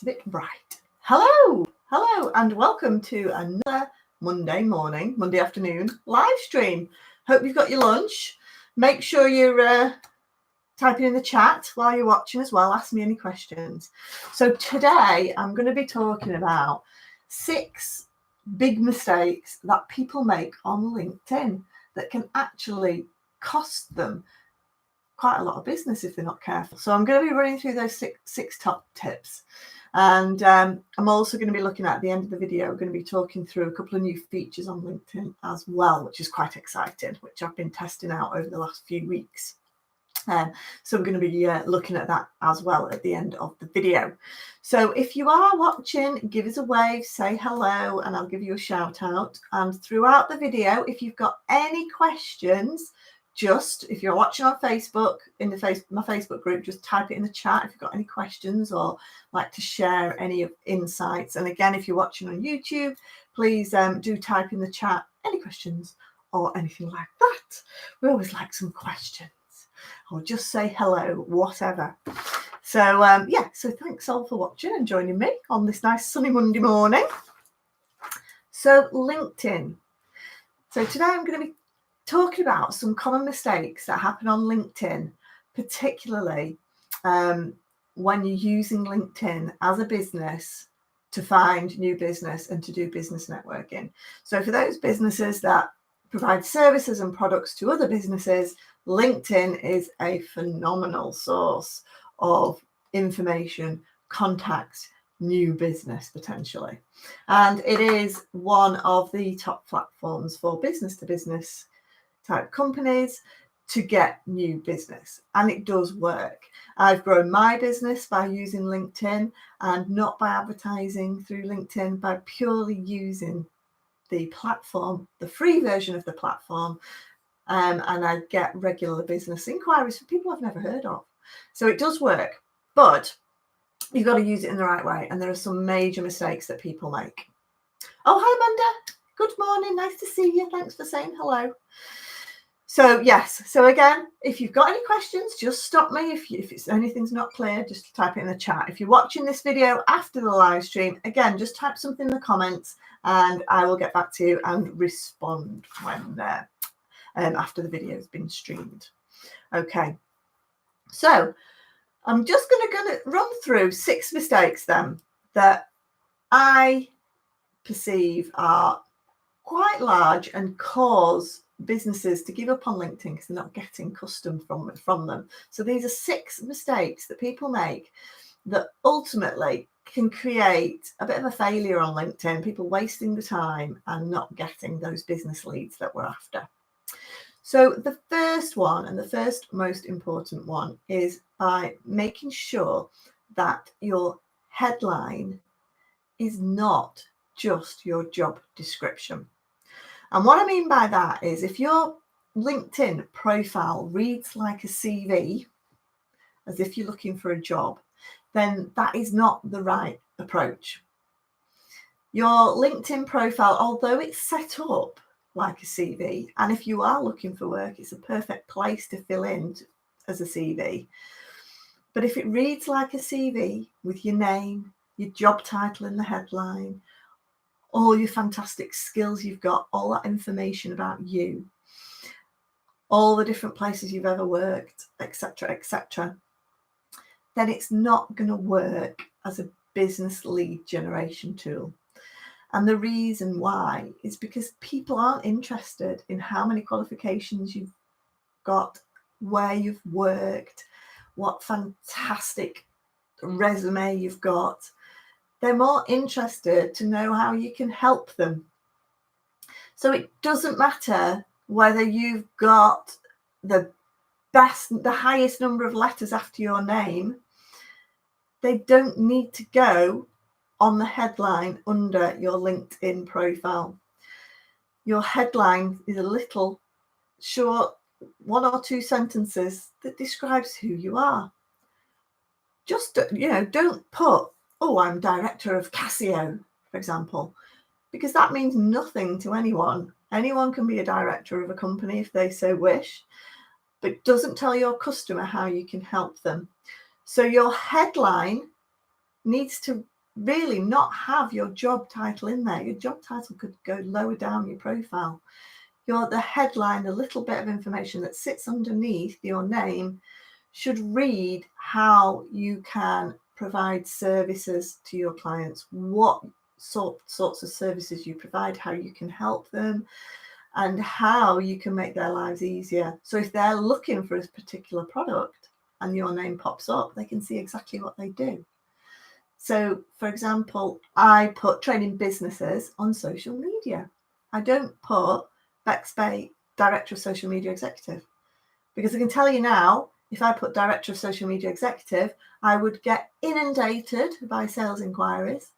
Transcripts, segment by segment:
a bit bright. Hello, and welcome to another Monday afternoon live stream. Hope you've got your lunch. Make sure you're typing in the chat while you're watching as well. Ask me any questions. So today I'm going to be talking about 6 big mistakes that people make on LinkedIn that can actually cost them quite a lot of business if they're not careful. So I'm going to be running through those six top tips. And I'm also going to be looking at the end of the video, I'm going to be talking through a couple of new features on LinkedIn as well, which is quite exciting, which I've been testing out over the last few weeks. So I'm going to be looking at that as well at the end of the video. So if you are watching, give us a wave, say hello, and I'll give you a shout out. And throughout the video, if you've got any questions, if you're watching on Facebook, in my Facebook group, just type it in the chat if you've got any questions or like to share any insights. And again, if you're watching on YouTube, please do type in the chat any questions or anything like that. We always like some questions, or just say hello, whatever. So so thanks all for watching and joining me on this nice sunny Monday morning. So LinkedIn. So today I'm going to be talking about some common mistakes that happen on LinkedIn, particularly when you're using LinkedIn as a business to find new business and to do business networking. So for those businesses that provide services and products to other businesses, LinkedIn is a phenomenal source of information, contacts, new business potentially. And it is one of the top platforms for business to business type companies to get new business, and it does work. I've grown my business by using LinkedIn, and not by advertising through LinkedIn, by purely using the platform, the free version of the platform, and I get regular business inquiries from people I've never heard of. So it does work, but you've got to use it in the right way, and there are some major mistakes that people make. Oh, hi Amanda, good morning, nice to see you, thanks for saying hello. So yes, so again, if you've got any questions, just stop me. If anything's not clear, just type it in the chat. If you're watching this video after the live stream, again, just type something in the comments and I will get back to you and respond when after the video has been streamed. Okay, so I'm just going to run through 6 mistakes then that I perceive are quite large and cause businesses to give up on LinkedIn because they're not getting custom from them. So these are 6 mistakes that people make that ultimately can create a bit of a failure on LinkedIn, people wasting the time and not getting those business leads that we're after. So the first one, and the first most important one, is by making sure that your headline is not just your job description. And what I mean by that is if your LinkedIn profile reads like a CV, as if you're looking for a job, then that is not the right approach. Your LinkedIn profile, although it's set up like a CV, and if you are looking for work, it's a perfect place to fill in as a CV. But if it reads like a CV with your name, your job title in the headline, all your fantastic skills you've got, all that information about you, all the different places you've ever worked, etc., then it's not going to work as a business lead generation tool. And the reason why is because people aren't interested in how many qualifications you've got, where you've worked, what fantastic resume you've got. They're more interested to know how you can help them. So it doesn't matter whether you've got the highest number of letters after your name. They don't need to go on the headline under your LinkedIn profile. Your headline is a little short, 1 or 2 sentences that describes who you are. Just, don't put, oh, I'm director of Casio, for example, because that means nothing to anyone. Anyone can be a director of a company if they so wish, but it doesn't tell your customer how you can help them. So your headline needs to really not have your job title in there. Your job title could go lower down your profile. The headline, the little bit of information that sits underneath your name, should read how you can provide services to your clients, what sorts of services you provide, how you can help them, and how you can make their lives easier. So if they're looking for a particular product and your name pops up, they can see exactly what they do. So, for example, I put training businesses on social media. I don't put Bex Bay, Director of Social Media Executive, because I can tell you now, if I put Director of Social Media Executive, I would get inundated by sales inquiries.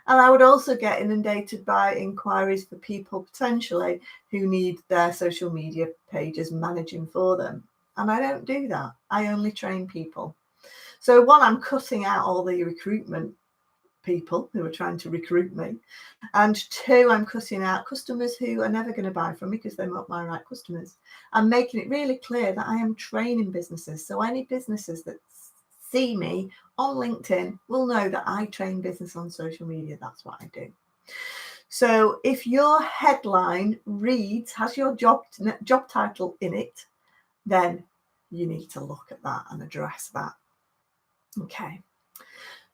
And I would also get inundated by inquiries for people potentially who need their social media pages managing for them. And I don't do that. I only train people. So one, I'm cutting out all the recruitment people who are trying to recruit me. And two, I'm cutting out customers who are never going to buy from me because they're not my right customers. I'm making it really clear that I am training businesses. So any businesses that see me on LinkedIn will know that I train business on social media. That's what I do. So if your headline has your job title in it, then you need to look at that and address that. Okay.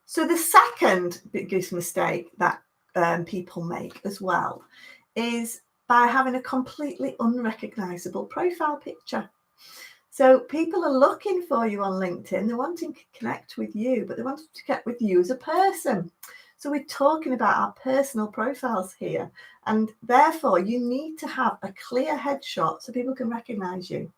So the second biggest mistake that people make as well is by having a completely unrecognizable profile picture. So people are looking for you on LinkedIn. They're wanting to connect with you, but they want to connect with you as a person. So we're talking about our personal profiles here. And therefore, you need to have a clear headshot so people can recognize you.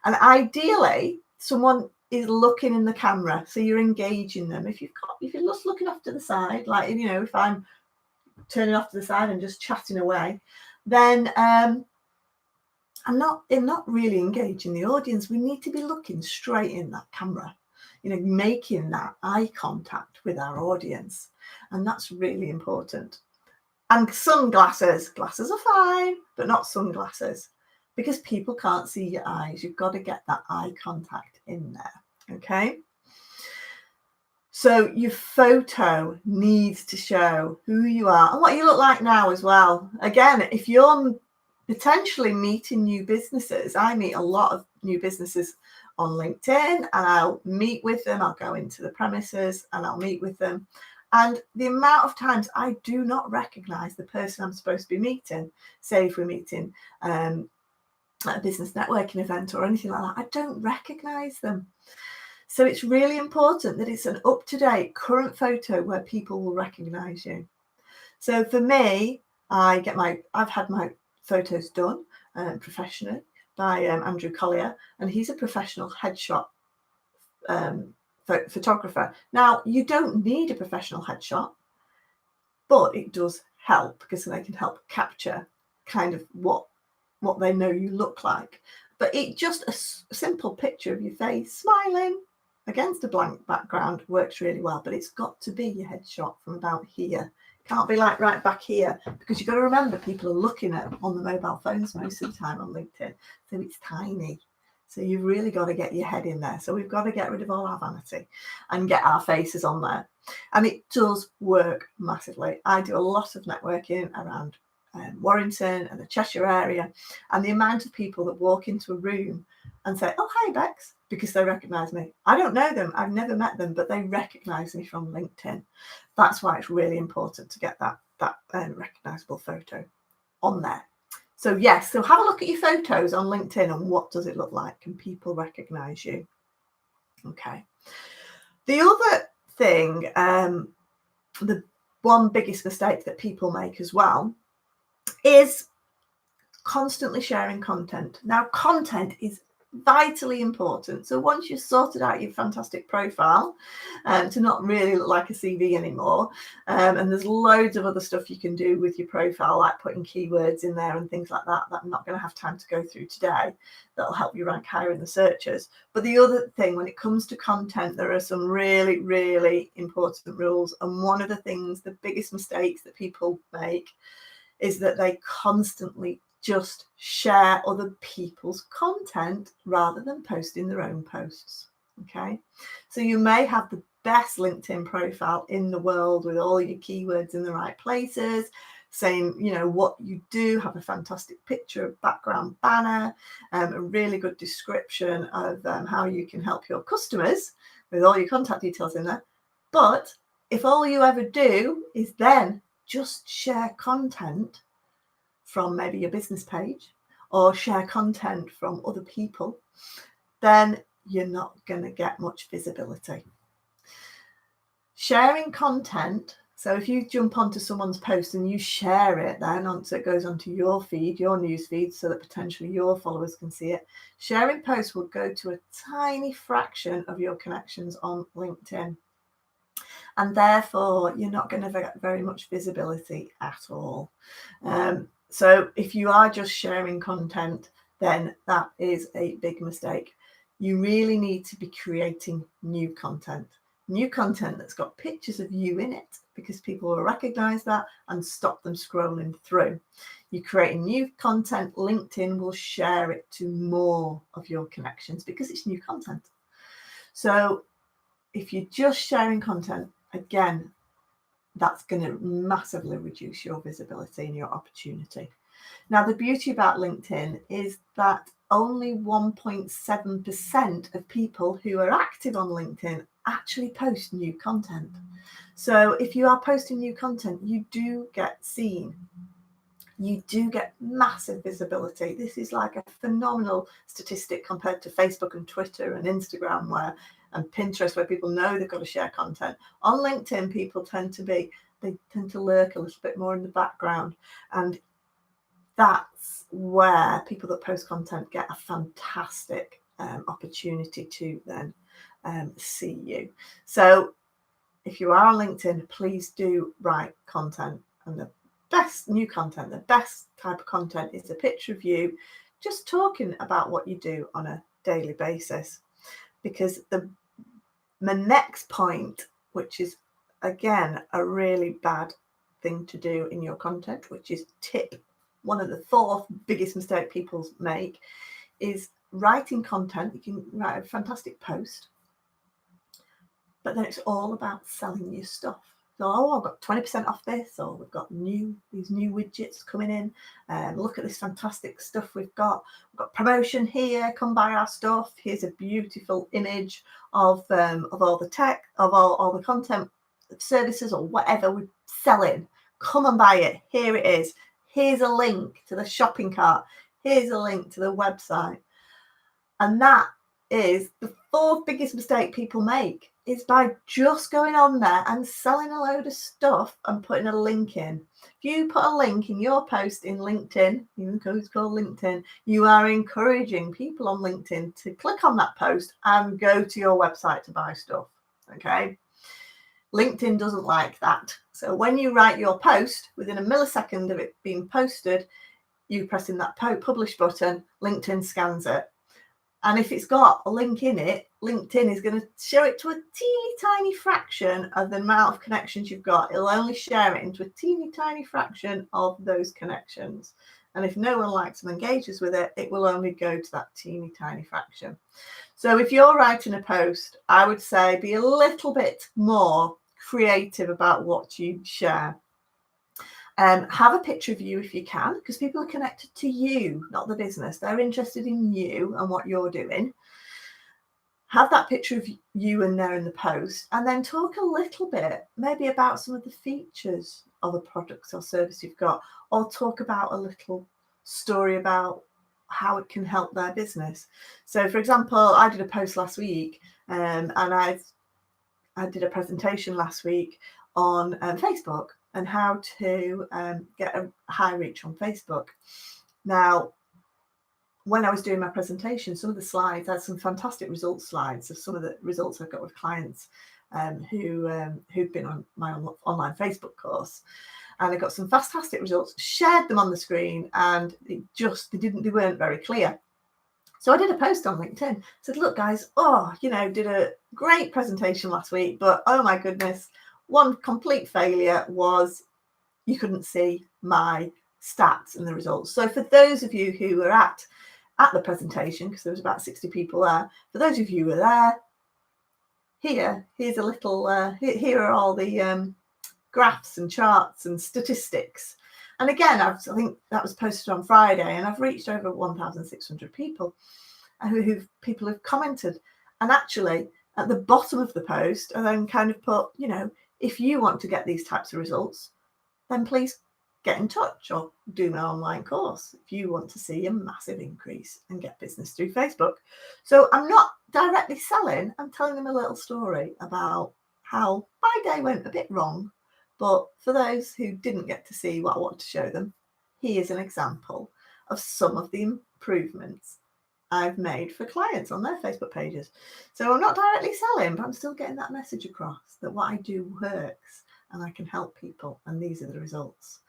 And ideally, someone is looking in the camera, so you're engaging them. If you're just looking off to the side, like, if I'm turning off to the side and just chatting away, then I'm not really engaging the audience. We need to be looking straight in that camera, making that eye contact with our audience. And that's really important. And glasses are fine, but not sunglasses, because people can't see your eyes. You've got to get that eye contact in there, okay? So your photo needs to show who you are and what you look like now as well. Again, if you're potentially meeting new businesses, I meet a lot of new businesses on LinkedIn, and I'll meet with them. I'll go into the premises and I'll meet with them. And the amount of times I do not recognize the person I'm supposed to be meeting, say if we're meeting at a business networking event or anything like that, I don't recognize them. So it's really important that it's an up-to-date current photo where people will recognize you. So for me, I've had my photos done professionally by Andrew Collier, and he's a professional headshot photographer. Now, you don't need a professional headshot, but it does help because they can help capture kind of what they know you look like. But just a simple picture of your face smiling against a blank background works really well, but it's got to be your headshot from about here. Can't be like right back here, because you've got to remember people are looking on the mobile phones most of the time on LinkedIn, so it's tiny. So you've really got to get your head in there. So we've got to get rid of all our vanity and get our faces on there. And it does work massively. I do a lot of networking around Warrington and the Cheshire area, and the amount of people that walk into a room and say, "Oh, hi, Bex," because they recognize me. I don't know them. I've never met them, but they recognize me from LinkedIn. That's why it's really important to get that recognizable photo on there. So yes, so have a look at your photos on LinkedIn and what does it look like? Can people recognize you? Okay. The other thing, the one biggest mistake that people make as well is constantly sharing content. Now, content is vitally important. So once you've sorted out your fantastic profile to not really look like a CV anymore, and there's loads of other stuff you can do with your profile, like putting keywords in there and things like that I'm not going to have time to go through today, that'll help you rank higher in the searches. But the other thing, when it comes to content, there are some really, really important rules. And one of the things, the biggest mistakes that people make is that they constantly just share other people's content rather than posting their own posts. Okay, so you may have the best LinkedIn profile in the world with all your keywords in the right places, saying, you know, what you do, have a fantastic picture, a background banner, a really good description of how you can help your customers with all your contact details in there. But if all you ever do is then just share content from maybe your business page or share content from other people, then you're not going to get much visibility. Sharing content, so if you jump onto someone's post and you share it then so it goes onto your feed, your news feed, so that potentially your followers can see it, sharing posts will go to a tiny fraction of your connections on LinkedIn. And therefore, you're not going to get very much visibility at all. So if you are just sharing content, then that is a big mistake. You really need to be creating new content that's got pictures of you in it, because people will recognize that and stop them scrolling through. You create new content, LinkedIn will share it to more of your connections because it's new content. So if you're just sharing content, again, that's going to massively reduce your visibility and your opportunity. Now, the beauty about LinkedIn is that only 1.7% of people who are active on LinkedIn actually post new content. So if you are posting new content, you do get seen. You do get massive visibility. This is like a phenomenal statistic compared to Facebook and Twitter and Instagram and Pinterest, where people know they've got to share content. On LinkedIn, people tend to lurk a little bit more in the background. And that's where people that post content get a fantastic opportunity to then see you. So if you are on LinkedIn, please do write content. And the best new content, the best type of content is a picture of you just talking about what you do on a daily basis. Because my next point, which is again a really bad thing to do in your content, which is one of the 4 biggest mistake people make, is writing content. You can write a fantastic post, but then it's all about selling your stuff. So, I've got 20% off this, or we've got these new widgets coming in. Look at this fantastic stuff we've got. We've got promotion here. Come buy our stuff. Here's a beautiful image of all the tech, of all the content, services, or whatever we're selling. Come and buy it. Here it is. Here's a link to the shopping cart. Here's a link to the website. And that is the 4th biggest mistake people make, is by just going on there and selling a load of stuff and putting a link in. If you put a link in your post in LinkedIn, even though it's called LinkedIn, you are encouraging people on LinkedIn to click on that post and go to your website to buy stuff. Okay. LinkedIn doesn't like that. So when you write your post, within a millisecond of it being posted, you pressing that publish button, LinkedIn scans it. And if it's got a link in it, LinkedIn is going to show it to a teeny tiny fraction of the amount of connections you've got. It'll only share it into a teeny tiny fraction of those connections. And if no one likes and engages with it, it will only go to that teeny tiny fraction. So if you're writing a post, I would say be a little bit more creative about what you share. Have a picture of you if you can, because people are connected to you, not the business. They're interested in you and what you're doing. Have that picture of you in there in the post, and then talk a little bit maybe about some of the features of the products or service you've got, or talk about a little story about how it can help their business. So, for example, I did a post last week, and I did a presentation last week on Facebook and how to get a high reach on Facebook. Now, when I was doing my presentation, some of the slides, I had some fantastic results slides of some of the results I've got with clients who've been on my online Facebook course. And I got some fantastic results, shared them on the screen, and they weren't very clear. So I did a post on LinkedIn, said, look, guys, did a great presentation last week, but oh my goodness, one complete failure was you couldn't see my stats and the results. So for those of you who were at the presentation, because there was about 60 people there, for those of you who were there, here's a little, here are all the graphs and charts and statistics. And again, I think that was posted on Friday, and I've reached over 1,600 people people have commented. And actually, at the bottom of the post, I then kind of put, if you want to get these types of results, then please get in touch or do my online course if you want to see a massive increase and get business through Facebook. So I'm not directly selling, I'm telling them a little story about how my day went a bit wrong. But for those who didn't get to see what I want to show them, here's an example of some of the improvements I've made for clients on their Facebook pages. So I'm not directly selling, but I'm still getting that message across that what I do works and I can help people, and these are the results.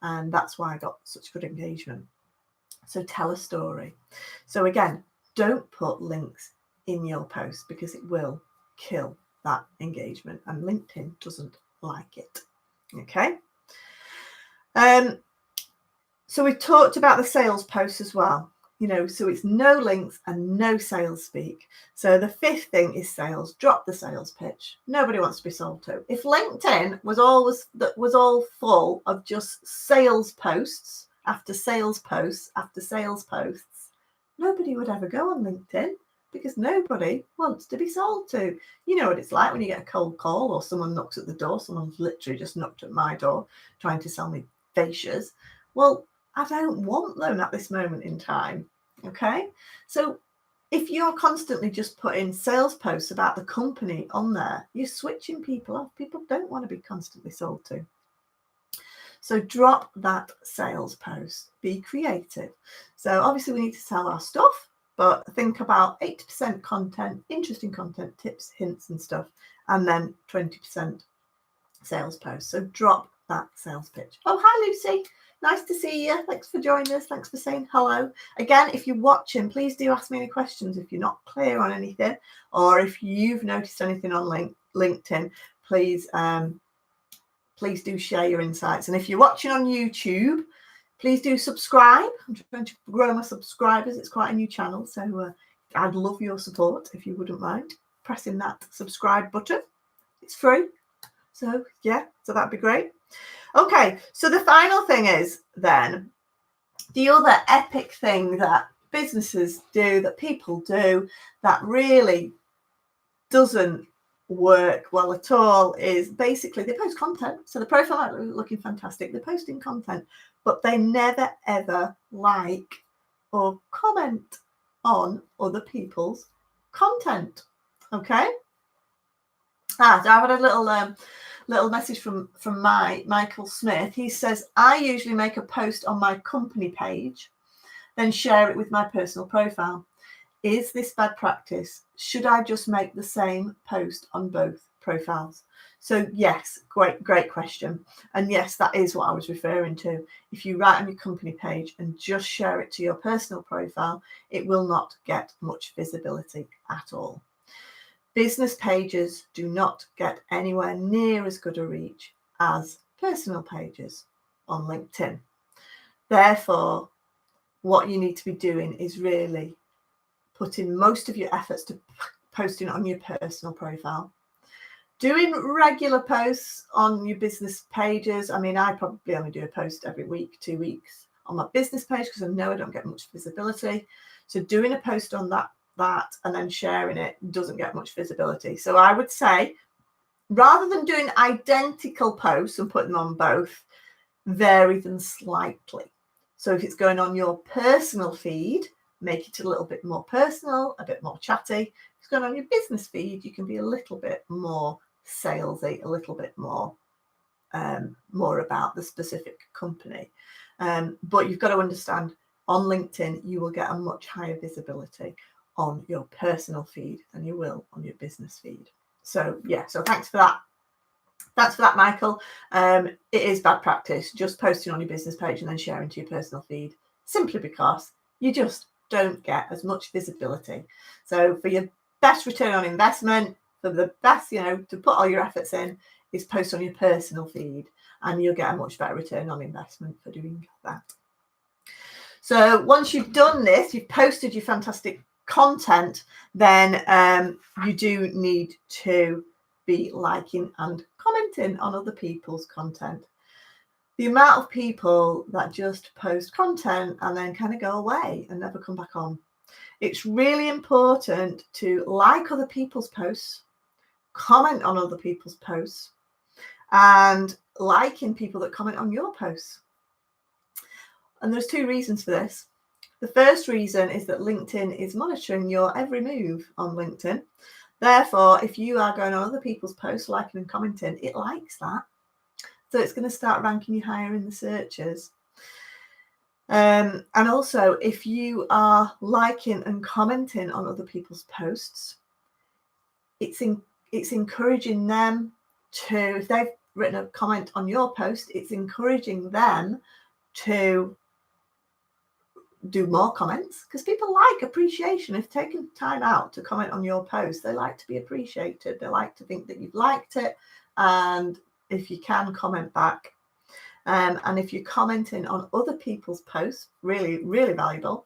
And that's why I got such good engagement. So tell a story. So again, don't put links in your post because it will kill that engagement, and LinkedIn doesn't like it. Okay. So we've talked about the sales posts as well. So it's no links and no sales speak. So the fifth thing is sales. Drop the sales pitch. Nobody wants to be sold to. If LinkedIn was all full of just sales posts after sales posts after sales posts, nobody would ever go on LinkedIn because nobody wants to be sold to. You know what it's like when you get a cold call or someone knocks at the door. Someone's literally just knocked at my door trying to sell me fascias. Well, I don't want them at this moment in time. Okay. So if you're constantly just putting sales posts about the company on there, you're switching people off. People don't want to be constantly sold to. So drop that sales post. Be creative. So obviously we need to sell our stuff, but think about 80% content, interesting content, tips, hints and stuff, and then 20% sales posts. So drop that sales pitch. Oh, hi, Lucy. Nice to see you. Thanks for joining us. Thanks for saying hello. Again, if you're watching, please do ask me any questions if you're not clear on anything, or if you've noticed anything on LinkedIn, please do share your insights. And if you're watching on YouTube, please do subscribe. I'm trying to grow my subscribers. It's quite a new channel, so I'd love your support if you wouldn't mind pressing that subscribe button. It's free. So yeah, so that'd be great. Okay, so the final thing is then the other epic thing that businesses do, that people do, that really doesn't work well at all, is basically they post content. So the profile might be looking fantastic, they're posting content, but they never ever like or comment on other people's content. Okay. So I've had a little message from Michael Smith. He says, I usually make a post on my company page, then share it with my personal profile. Is this bad practice? Should I just make the same post on both profiles? So yes, great question. And yes, that is what I was referring to. If you write on your company page and just share it to your personal profile, it will not get much visibility at all. Business pages do not get anywhere near as good a reach as personal pages on LinkedIn. Therefore, what you need to be doing is really putting most of your efforts to posting on your personal profile. Doing regular posts on your business pages. I mean, I probably only do a post every week, 2 weeks on my business page because I know I don't get much visibility. So doing a post on that and then sharing it doesn't get much visibility. So I would say, rather than doing identical posts and putting them on both, vary them slightly. So if it's going on your personal feed, make it a little bit more personal, a bit more chatty. If it's going on your business feed, you can be a little bit more salesy, a little bit more about the specific company. But you've got to understand, on LinkedIn, you will get a much higher visibility on your personal feed than you will on your business feed. So yeah, so thanks for that. Thanks for that, Michael. It is bad practice just posting on your business page and then sharing to your personal feed, simply because you just don't get as much visibility. So for your best return on investment, for the best, to put all your efforts in, is post on your personal feed, and you'll get a much better return on investment for doing that. So once you've done this, you've posted your fantastic content, then you do need to be liking and commenting on other people's content. The amount of people that just post content and then kind of go away and never come back on. It's really important to like other people's posts, comment on other people's posts, and liking people that comment on your posts. And there's two reasons for this. The first reason is that LinkedIn is monitoring your every move on LinkedIn. Therefore, if you are going on other people's posts, liking and commenting, it likes that. So it's going to start ranking you higher in the searches. And also, if you are liking and commenting on other people's posts, it's encouraging them to, if they've written a comment on your post, it's encouraging them to do more comments, because people like appreciation. If taking time out to comment on your post, they like to be appreciated. They like to think that you've liked it, and if you can, comment back. And if you're commenting on other people's posts, really, really valuable,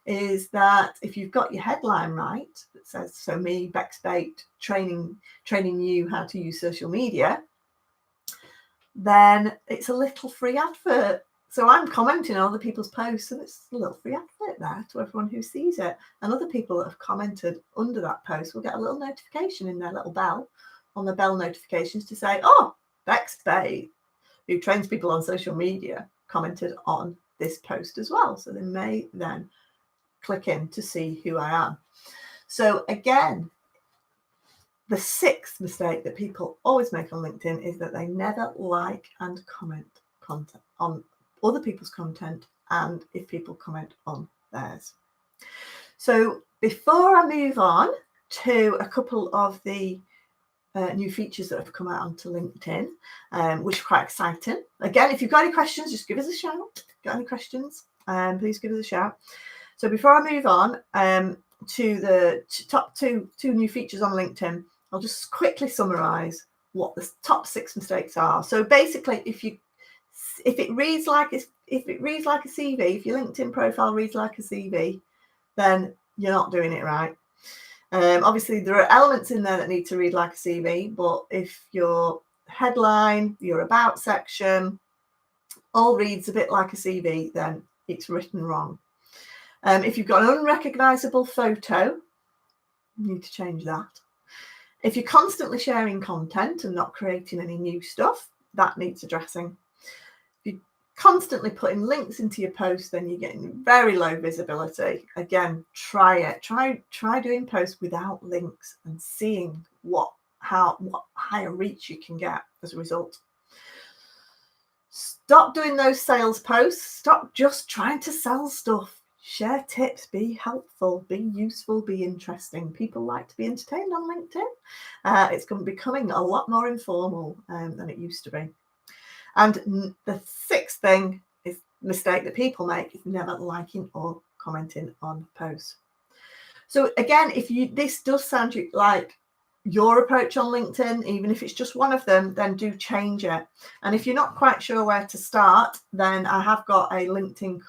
is that if you've got your headline right, that says, so me, Bex Bate, training you how to use social media, then it's a little free advert. So I'm commenting on other people's posts, and it's a little free advert there to everyone who sees it. And other people that have commented under that post will get a little notification in their little bell, on the bell notifications, to say, oh, Bex Bate, who trains people on social media, commented on this post as well. So they may then click in to see who I am. So again, the sixth mistake that people always make on LinkedIn is that they never like and comment content on other people's content, and if people comment on theirs. So before I move on to a couple of the new features that have come out onto LinkedIn, which are quite exciting. Again, if you've got any questions, just give us a shout. Got any questions? Please give us a shout. So before I move on to the top two new features on LinkedIn, I'll just quickly summarize what the top 6 mistakes are. So basically, if it reads like a CV, if your LinkedIn profile reads like a CV, then you're not doing it right. Obviously, there are elements in there that need to read like a CV, but if your headline, your about section, all reads a bit like a CV, then it's written wrong. If you've got an unrecognizable photo, you need to change that. If you're constantly sharing content and not creating any new stuff, that needs addressing. If you're constantly putting links into your posts, then you're getting very low visibility. Again, try it. Try doing posts without links and seeing what higher reach you can get as a result. Stop doing those sales posts. Stop just trying to sell stuff. Share tips, be helpful, be useful, be interesting. People like to be entertained on LinkedIn. It's becoming a lot more informal than it used to be. And the 6th mistake that people make is never liking or commenting on posts. So again, this does sound like your approach on LinkedIn, even if it's just one of them, then do change it. And if you're not quite sure where to start, then I have got a LinkedIn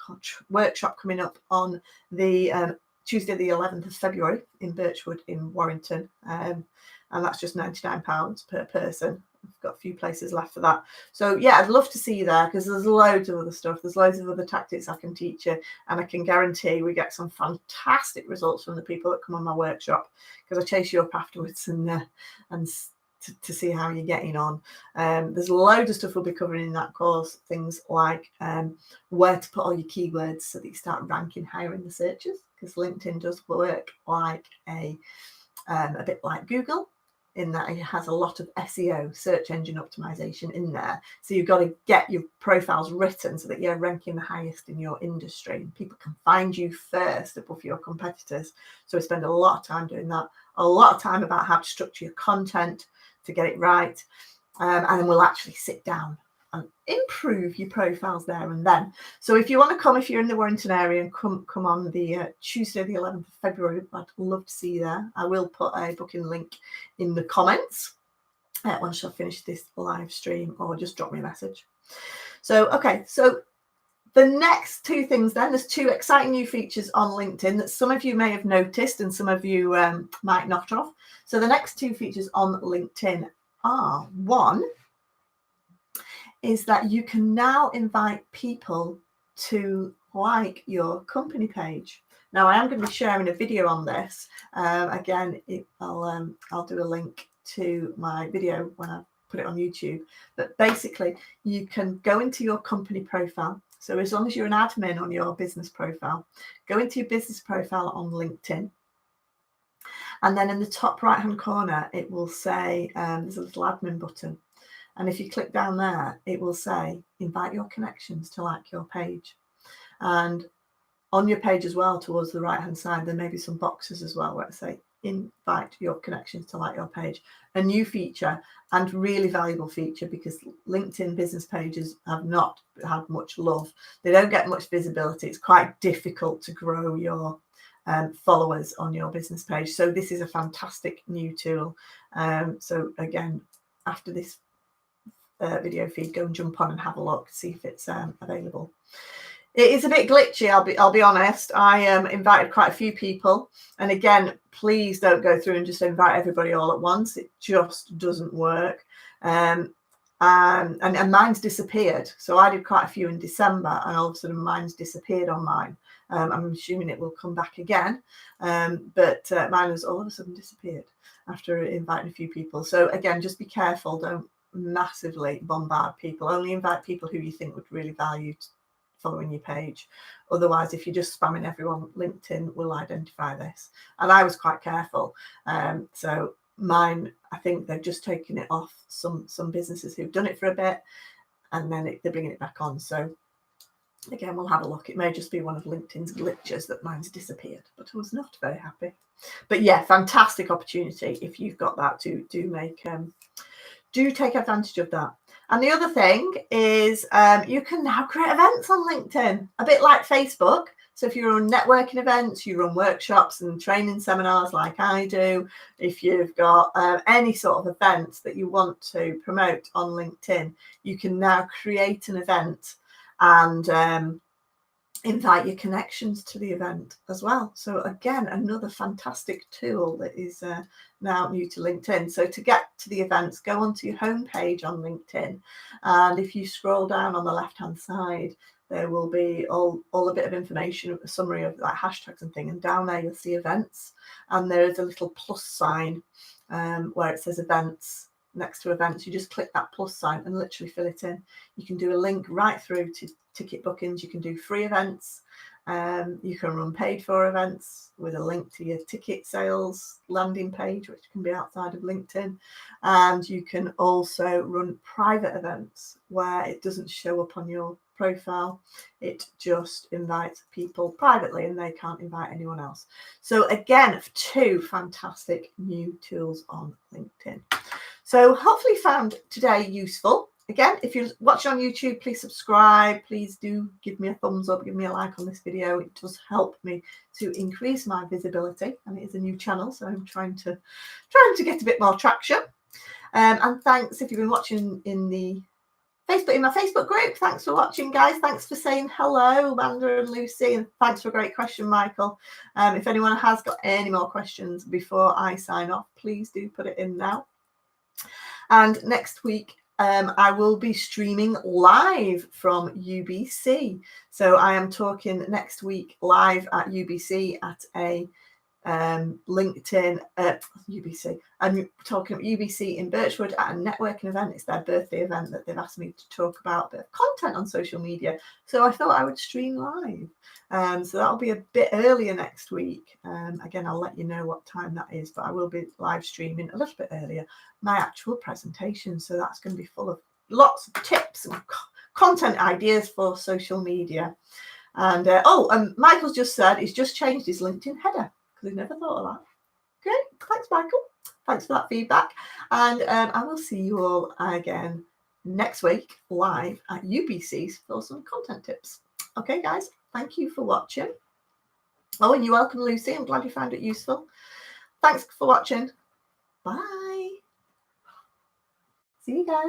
workshop coming up on the Tuesday, the 11th of February in Birchwood in Warrington. And that's just £99 per person. I've got a few places left for that. So yeah, I'd love to see you there, because there's loads of other stuff. There's loads of other tactics I can teach you, and I can guarantee we get some fantastic results from the people that come on my workshop, because I chase you up afterwards and to see how you're getting on. There's loads of stuff we'll be covering in that course. Things like where to put all your keywords so that you start ranking higher in the searches, because LinkedIn does work like a bit like Google, in that it has a lot of SEO, search engine optimization, in there. So you've got to get your profiles written so that you're ranking the highest in your industry, and people can find you first above your competitors. So we spend a lot of time doing that, a lot of time about how to structure your content to get it right. And then we'll actually sit down and improve your profiles there and then. So if you want to come, if you're in the Warrington area, and come on the Tuesday, the 11th of February, I'd love to see you there. I will put a booking link in the comments once I've finished this live stream, or just drop me a message. So, okay, so The next two things then, there's two exciting new features on LinkedIn that some of you may have noticed and some of you might not have. So the next two features on LinkedIn are, one is that you can now invite people to like your company page. Now, I am going to be sharing a video on this. Again, I'll do a link to my video when I put it on YouTube. But basically, you can go into your company profile. So as long as you're an admin on your business profile, go into your business profile on LinkedIn. And then in the top right-hand corner, it will say there's a little admin button. And if you click down there, it will say, invite your connections to like your page. And on your page as well, towards the right-hand side, there may be some boxes as well where it say, invite your connections to like your page. A new feature and really valuable feature, because LinkedIn business pages have not had much love. They don't get much visibility. It's quite difficult to grow your followers on your business page. So this is a fantastic new tool. So again, after this video feed, go and jump on and have a look, see if it's available. It is a bit glitchy, I'll be honest. I invited quite a few people, and again, please don't go through and just invite everybody all at once. It just doesn't work. And mine's disappeared. So I did quite a few in December, and all of a sudden mine's disappeared on mine. I'm assuming it will come back again, but mine has all of a sudden disappeared after inviting a few people. So again, just be careful. Don't massively bombard people. Only invite people who you think would really value following your page. Otherwise, if you're just spamming everyone, LinkedIn will identify this. And I was quite careful. So mine, I think they've just taken it off some businesses who've done it for a bit, and then they're bringing it back on. So again, we'll have a look. It may just be one of LinkedIn's glitches that mine's disappeared, but I was not very happy. But yeah, fantastic opportunity. If you've got that, do take advantage of that. And the other thing is you can now create events on LinkedIn, a bit like Facebook. So if you run networking events, you run workshops and training seminars like I do, if you've got any sort of events that you want to promote on LinkedIn, you can now create an event and invite your connections to the event as well. So again, another fantastic tool that is now new to LinkedIn. So to get to the events, go onto your homepage on LinkedIn, and if you scroll down on the left hand side, there will be all a bit of information, a summary of like hashtags and things, and down there you'll see events, and there is a little plus sign where it says events. Next to events, you just click that plus sign and literally fill it in. You can do a link right through to ticket bookings. You can do free events. You can run paid for events with a link to your ticket sales landing page, which can be outside of LinkedIn. And you can also run private events where it doesn't show up on your profile. It just invites people privately and they can't invite anyone else. So again, two fantastic new tools on LinkedIn. So hopefully you found today useful. Again, if you're watching on YouTube, please subscribe. Please do give me a thumbs up, give me a like on this video. It does help me to increase my visibility, and it is a new channel, so I'm trying to get a bit more traction. And thanks if you've been watching in my Facebook group. Thanks for watching, guys. Thanks for saying hello, Amanda and Lucy, and thanks for a great question, Michael. If anyone has got any more questions before I sign off, please do put it in now. And next week, I will be streaming live from UBC. So I am talking next week live at UBC at a LinkedIn UBC. I'm talking UBC in Birchwood at a networking event. It's their birthday event that they've asked me to talk about a bit of content on social media. So I thought I would stream live. So that'll be a bit earlier next week. Again, I'll let you know what time that is, but I will be live streaming a little bit earlier my actual presentation. So that's going to be full of lots of tips and content ideas for social media. And Michael's just said he's just changed his LinkedIn header, because I never thought of that. Great. Thanks, Michael. Thanks for that feedback. And I will see you all again next week live at UBC's for some content tips. Okay, guys. Thank you for watching. Oh, and you're welcome, Lucy. I'm glad you found it useful. Thanks for watching. Bye. See you guys.